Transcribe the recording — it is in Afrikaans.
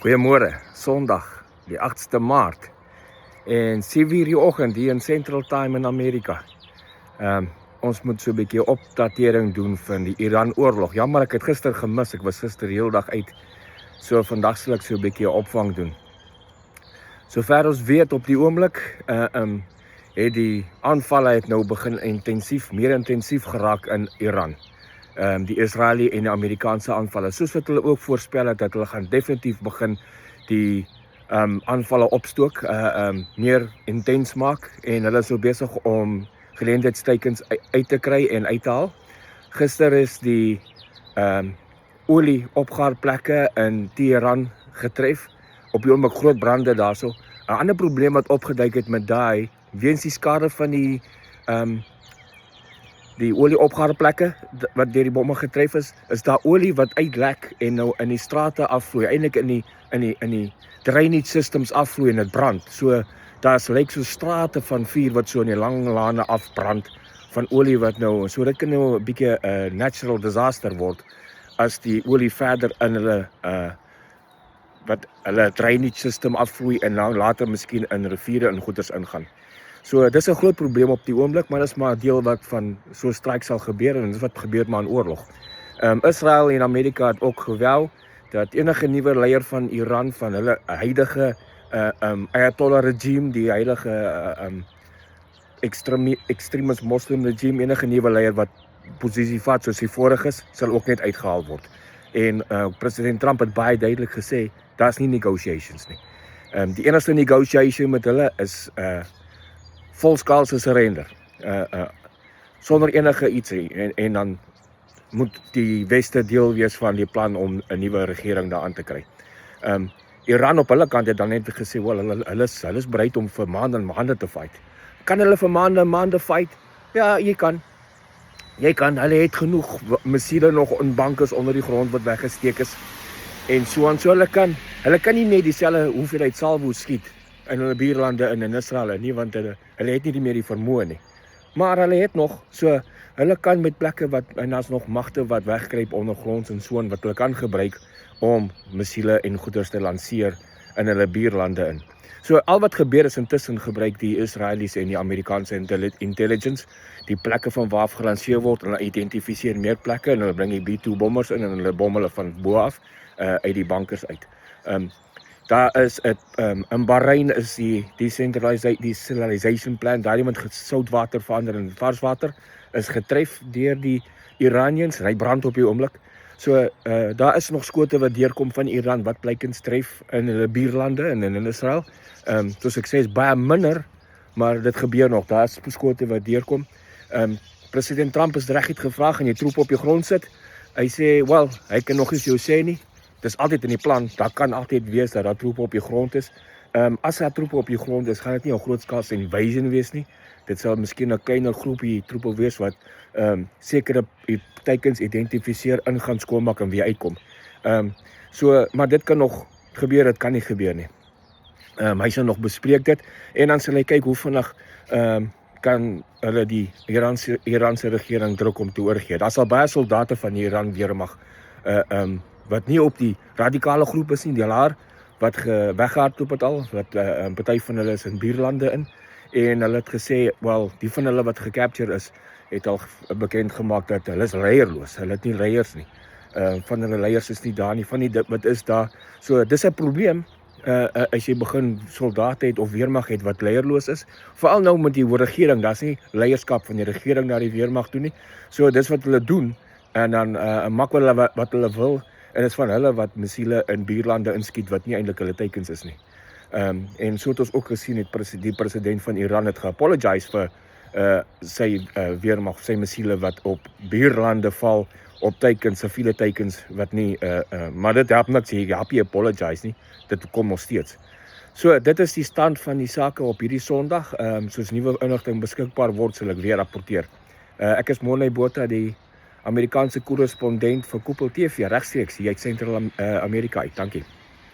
Goeiemôre, Sondag, die 8ste Maart en 7:00 die oggend hier in Central Time in Amerika. Ons moet so 'n bietjie opdatering doen van die Iran-oorlog. Jammer, ek het gister gemis. Ek was gister die hele dag uit. So vandag sal ek so 'n bietjie opvang doen. Sover ons weet op die oomblik, het die aanvalle het nou begin meer intensief geraak in Iran. Die Israeli en die Amerikaanse aanvalle, soos wat hulle ook voorspel het, dat hulle gaan definitief begin die aanvalle opstook, meer intens maak, en hulle is so besig om geleentheidsteikens uit te kry en uit te haal. Gister is die olie-opgaarplekke in Teheran getref, op die oomblik groot brande daarso. 'n ander probleem wat opgeduik het met daai, weens die skade van die olie-opgaarplekke wat deur die bomme getref is daar olie wat uitlek en nou in die strate afvloei, eintlik in die drainage systems afvloei en dit brand. So daar's lyk so strate van vuur wat so in die lang lane afbrand van olie wat nou, so dit kan nou 'n bietjie 'n natural disaster word as die olie verder in hulle drainage system afvloei en nou later miskien in riviere en goeters ingaan. So dis 'n groot probleem op die oomblik, maar dis maar 'n deel wat van so 'n strike sal gebeur, en dis wat gebeur maar in oorlog. Israel en Amerika het ook gewou dat enige nuwe leier van Iran, van hulle huidige Ayatollah regime, die huidige extremist Muslim regime, enige nuwe leier wat posisie vat soos die vorige is, sal ook net uitgehaal word. En president Trump het baie duidelik gesê, daar's nie negotiations nie. Die enigste negotiation met hulle is volskaalse surrender, sonder enige iets, en dan moet die Weste deel wees van die plan om 'n nuwe regering daar aan te kry. Iran op hulle kant het dan net gesê, wel, hulle is bereid om vir maande en maande te fight. Kan hulle vir maande en maande fight? Ja, jy kan, hulle het genoeg missiele nog in bankers onder die grond wat weggesteek is, en so aan, so hulle kan nie net dieselfde hoeveelheid salvo skiet in hulle buurlande in Israel nie, want hulle het nie meer die vermoë nie. Maar hulle het nog, so hulle kan met plekke en daar's nog magte wat wegkruip ondergronds en so aan, wat hulle kan gebruik om missiele en goeders te lanseer in hulle buurlande in. So al wat gebeur is, intussen gebruik die Israeliese en die Amerikaanse intelligence die plekke van waar gelanseer word, en hulle identifiseer meer plekke, en hulle bring die B-2 bombers in, en hulle bom hulle van bo af uit die bankers uit. Daar is in Bahrein is die desalination plant, daar iemand soutwater verander in varswater, is getref deur die Iranians, en hy brand op die oomblik. So daar is nog skote wat deurkom van Iran wat blykens tref in hulle buurlande en in Israel. Soos ek sê, is baie minder, maar dit gebeur nog. Daar is skote wat deurkom. President Trump is reguit gevra, en jy troep op die grond sit. Hy sê, wel, hy kan nog eens jou sê nie. Dis altyd in die plan, daar kan altyd wees dat daar troepe op die grond is. As daar troepe op die grond is, gaan dit nie 'n grootskaalse invasion wees nie. Dit sal miskien 'n kleiner groepie troepe wees wat sekere teikens identifiseer, ingaan, skoonmaak en weer uitkom. Maar dit kan nog gebeur, dit kan nie gebeur nie. Hy sal nog bespreek dit, en dan sal hy kyk hoe vinnig kan hulle die Iranse regering druk om te oorgee. Daar sal baie soldate van die Iran weermag wat nie op die radikale groep is nie, die laar wat weggehardloop het al, wat party van hulle is in buurlande in, en hulle het gesê, wel, die van hulle wat gecapture is, het al bekend gemaak dat hulle is leierloos, hulle het nie leiers nie. Van hulle leiers is nie daar nie, van die wat is daar. So dis 'n probleem as jy begin soldate het of weermag het wat leierloos is, veral nou met die regering, daar's nie leierskap van die regering na die weermag toe nie. So dis wat hulle doen, en dan maak hulle wat hulle wil, en dit is van hulle wat missiele in buurlande inskiet wat nie eintlik hulle teikens is nie. En so het ons ook gesien, die president van Iran het geapologize vir sy weermag, sy missiele wat op buurlande val, op teikens, siviele teikens wat nie, maar dit help niks, jy help nie apologize nie, dit kom nog steeds. So dit is die stand van die sake op hierdie Sondag. Soos nuwe inligting beskikbaar word, sal ek weer rapporteer. Ek is Morney Botha, die Amerikaanse korrespondent vir Koepel TV, regstreeks hier uit Sentraal Amerika uit. Dankie.